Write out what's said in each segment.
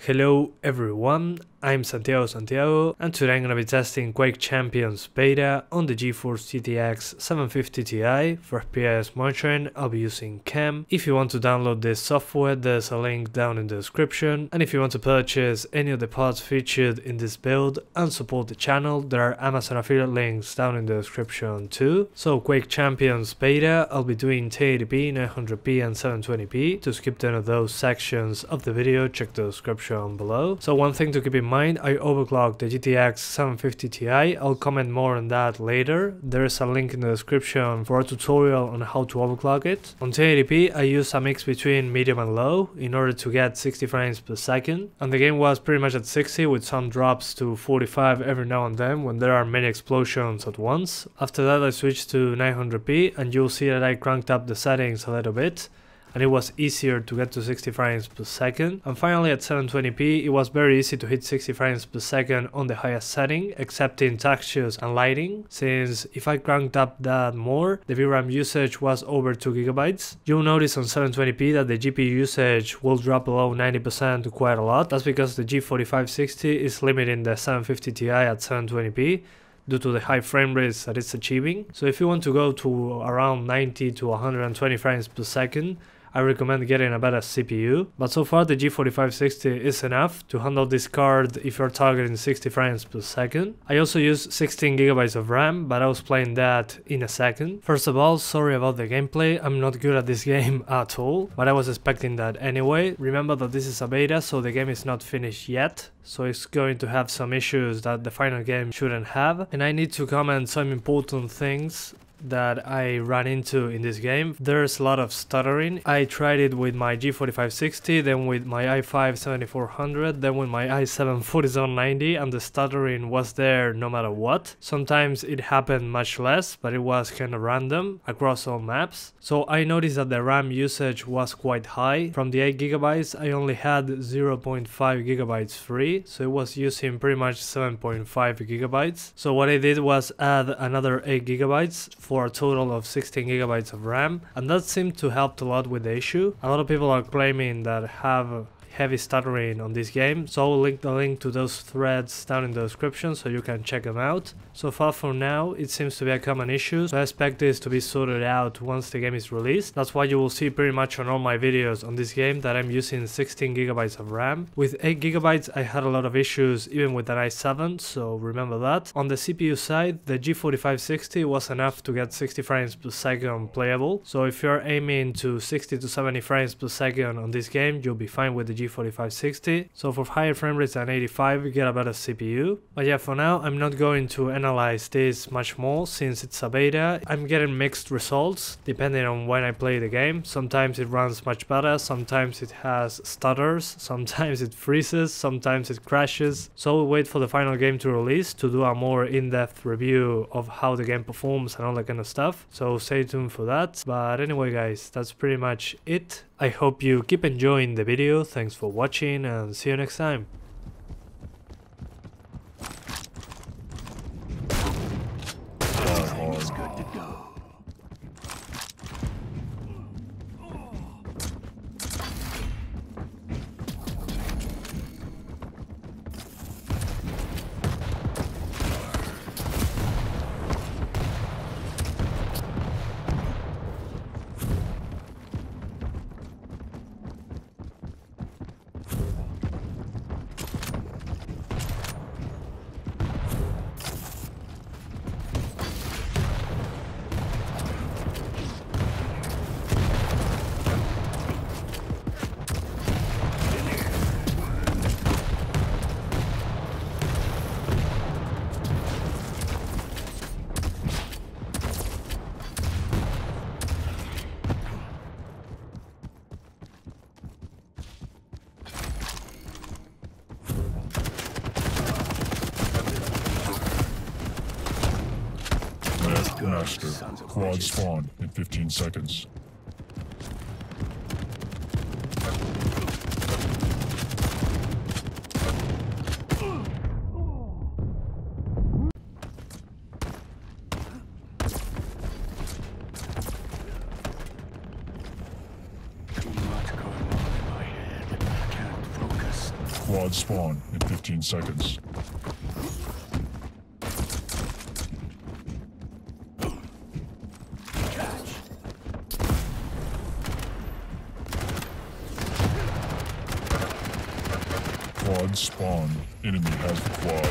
Hello everyone, I'm Santiago, and today I'm gonna be testing Quake Champions beta on the Geforce GTX 750 Ti. For FPS monitoring, I'll be using Cam. If you want to download this software, there's a link down in the description, and if you want to purchase any of the parts featured in this build and support the channel, there are Amazon affiliate links down in the description too. So Quake Champions beta, I'll be doing 1080p, 900p and 720p. To skip any of those sections of the video, check the description below. So one thing to keep in mind, I overclocked the GTX 750 Ti. I'll comment more on that later. There's a link in the description for a tutorial on how to overclock it. On 1080p, I used a mix between medium and low in order to get 60 frames per second, and the game was pretty much at 60 with some drops to 45 every now and then when there are many explosions at once. After that, I switched to 900p, and you'll see that I cranked up the settings a little bit, and it was easier to get to 60 frames per second. And finally at 720p, it was very easy to hit 60 frames per second on the highest setting, except in textures and lighting, since if I cranked up that more, the VRAM usage was over 2 GB. You'll notice on 720p that the GPU usage will drop below 90% quite a lot. That's because the G4560 is limiting the 750 Ti at 720p. Due to the high frame rates that it's achieving. So if you want to go to around 90 to 120 frames per second, I recommend getting a better CPU, but so far the G4560 is enough to handle this card if you're targeting 60 frames per second. I also use 16 GB of RAM, but I'll explain that in a second. First of all, sorry about the gameplay, I'm not good at this game at all, but I was expecting that anyway. Remember that this is a beta, so the game is not finished yet, so it's going to have some issues that the final game shouldn't have, and I need to comment some important things that I ran into in this game. There's a lot of stuttering. I tried it with my G4560, then with my i5-7400, then with my i7-4790, and the stuttering was there no matter what. Sometimes it happened much less, but it was kind of random across all maps. So I noticed that the RAM usage was quite high. From the 8 GB, I only had 0.5 GB free, so it was using pretty much 7.5 GB. So what I did was add another 8 GB for a total of 16 GB of RAM, and that seemed to help a lot with the issue. A lot of people are claiming that have heavy stuttering on this game, so I'll link the link to those threads down in the description so you can check them out. So far for now, it seems to be a common issue, so I expect this to be sorted out once the game is released. That's why you will see pretty much on all my videos on this game that I'm using 16 GB of RAM. With 8 GB I had a lot of issues even with an i7, so remember that. On the CPU side, the G4560 was enough to get 60 frames per second playable, so if you're aiming to 60 to 70 frames per second on this game, you'll be fine with the G4560. So for higher frame rates than 85, get a better CPU. But yeah, for now I'm not going to analyze this much more since it's a beta. I'm getting mixed results depending on when I play the game. Sometimes it runs much better, sometimes it has stutters, sometimes it freezes, sometimes it crashes. So we'll wait for the final game to release to do a more in-depth review of how the game performs and all that kind of stuff. So stay tuned for that. But anyway guys, that's pretty much it. I hope you keep enjoying the video. Thanks for watching and see you next time. It's good to go. Master, quad spawn in 15 seconds. Quad spawn in 15 seconds. Quad spawn. Enemy has the quad.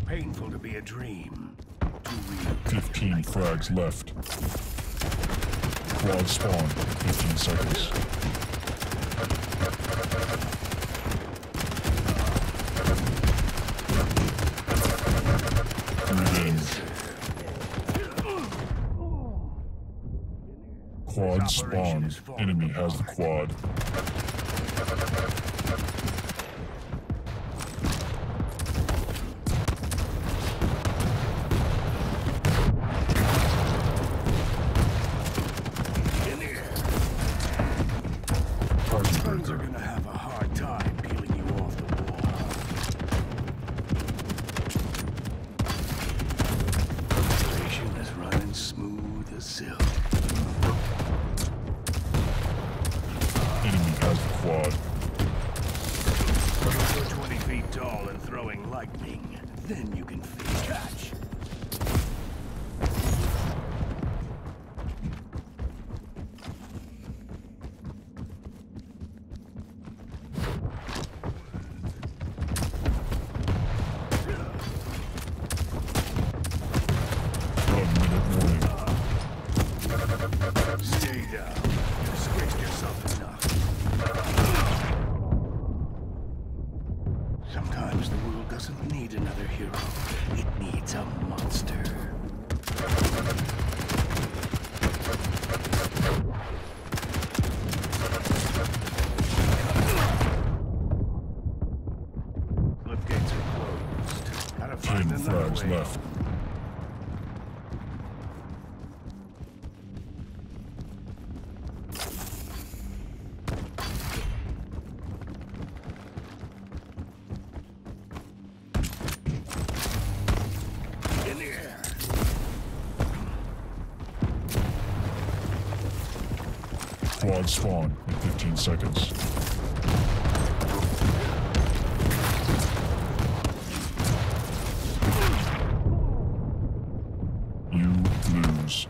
Painful to be a dream. 15 frags left. Quad spawn, 15 seconds. Revenge. Quad spawn. Enemy has the quad. Are gonna have a hard time peeling you off the wall. Operation is running smooth as silk. Enemy has the quad. You're 20 feet tall and throwing lightning. Then you can face catch. Stay down. You've squished yourself enough. Sometimes the world doesn't need another hero. It needs a monster. Floodgates are closed. Gotta 10 find another frags way. left. In the air. Quad spawn in 15 seconds. You lose.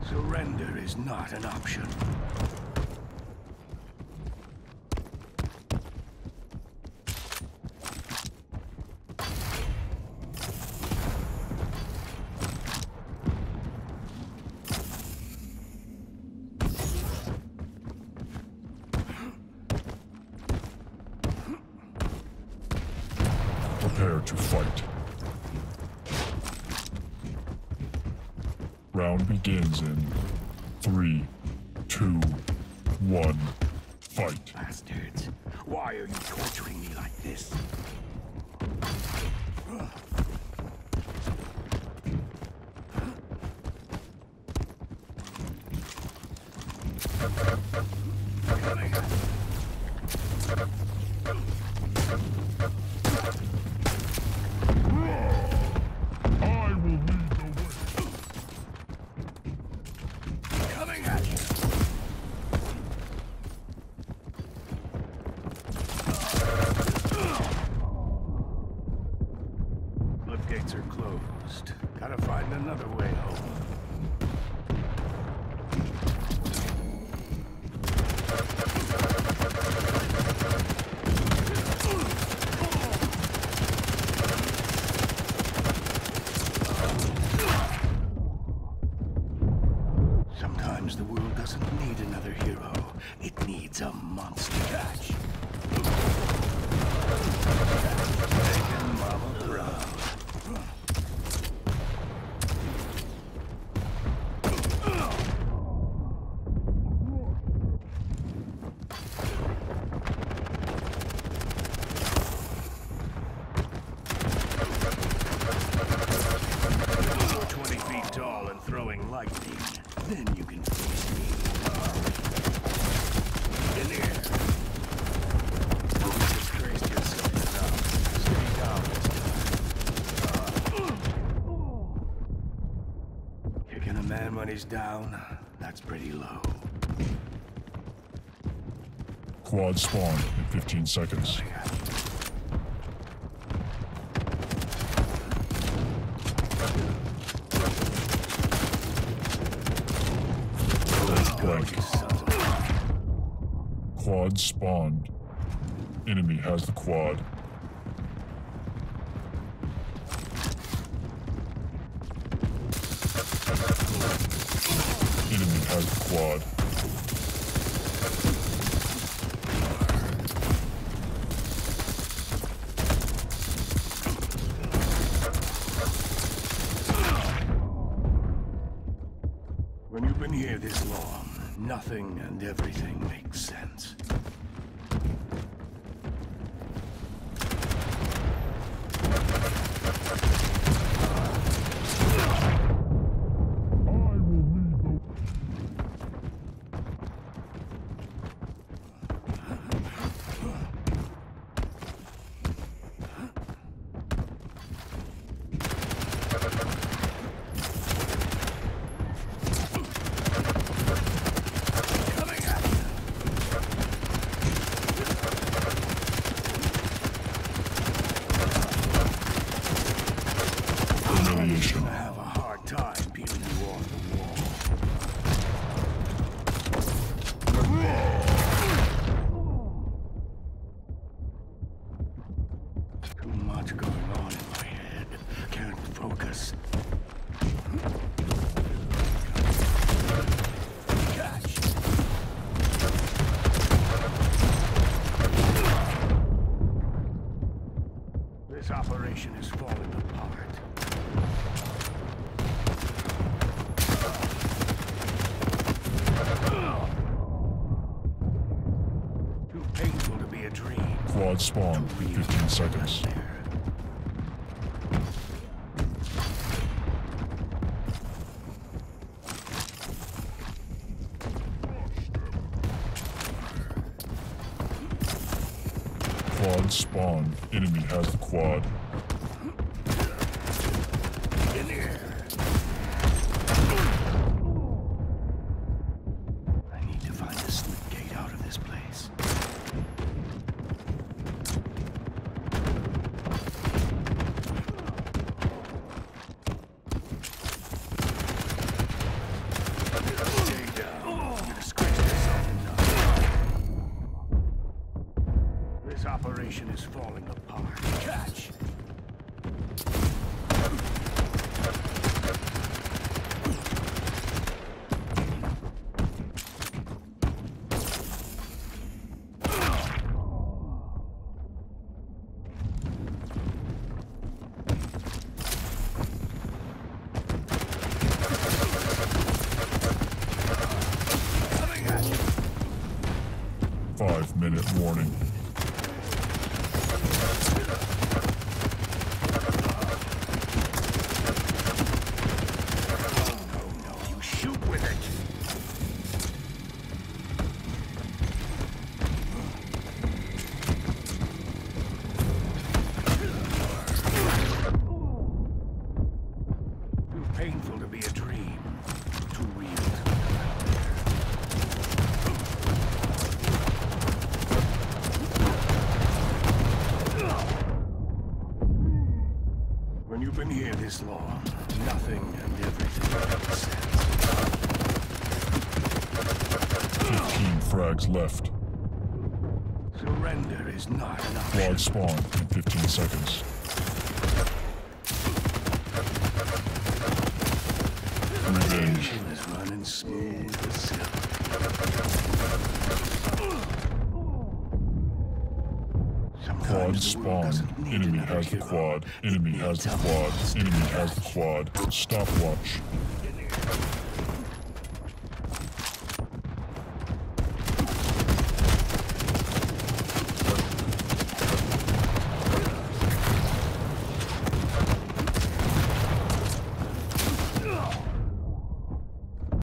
Surrender is not an option. Prepare to fight. Round begins in 3, 2, 1, fight. Bastards. Why are you torturing me like this? I will lead the way. Coming at you. Floodgates are closed. Gotta find another way home. Sometimes the world doesn't need another hero. It needs a monster catch. Making Mama proud. You're 20 feet tall and throwing lightning. Then you can face me. In here. You've disgraced yourself enough. Stay down this time. Kicking a man when he's down, that's pretty low. Quad spawn in 15 seconds. Blank. Quad spawned. Enemy has the quad. Enemy has the quad. When you've been here this long, nothing and everything makes sense. This operation is falling apart. Too painful to be a dream. Quad spawn in 15 seconds. Quad spawn. Enemy has the quad. In here. I need to find a slip gate out of this place. Stay down. You disgraced yourself enough. This operation is falling apart. Catch! 5-minute warning. No, you shoot with it. Too painful to be a dream. Too real. When you've been here this long, nothing and everything makes sense. 15 frags left. Surrender is not an option. Quad spawn in 15 seconds. Revenge. Engine is running smooth as silk. Quad spawn. Enemy has the quad. Enemy has the quad. Enemy has the quad. Stopwatch.